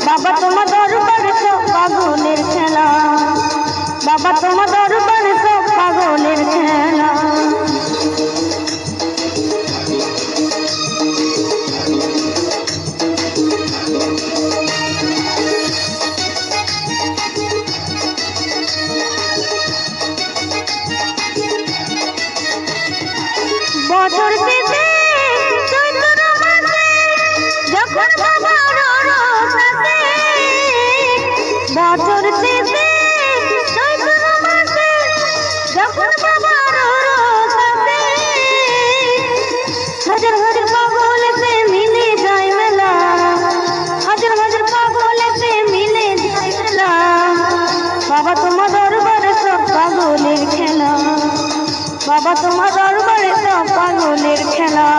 বাবা তোমার দরবারে সব পাগলের খেলা, বাবা তোমার দরবারে সব পাগলের খেলা। বছর শেষে চৈত্র মাসে যখন বাবার রথ আসে, বছর শেষে চৈত্র মাসে যখন বাবার রথ আসে, হাজার হাজার পাগল এসে মিলে যায় মেলা, হাজার হাজার পাগল এসে মিলে যায় মেলা। বাবা তোমার দরবারে সব পাগলের খেলা, বাবা তোমার দরবারে সব পাগলের খেলা।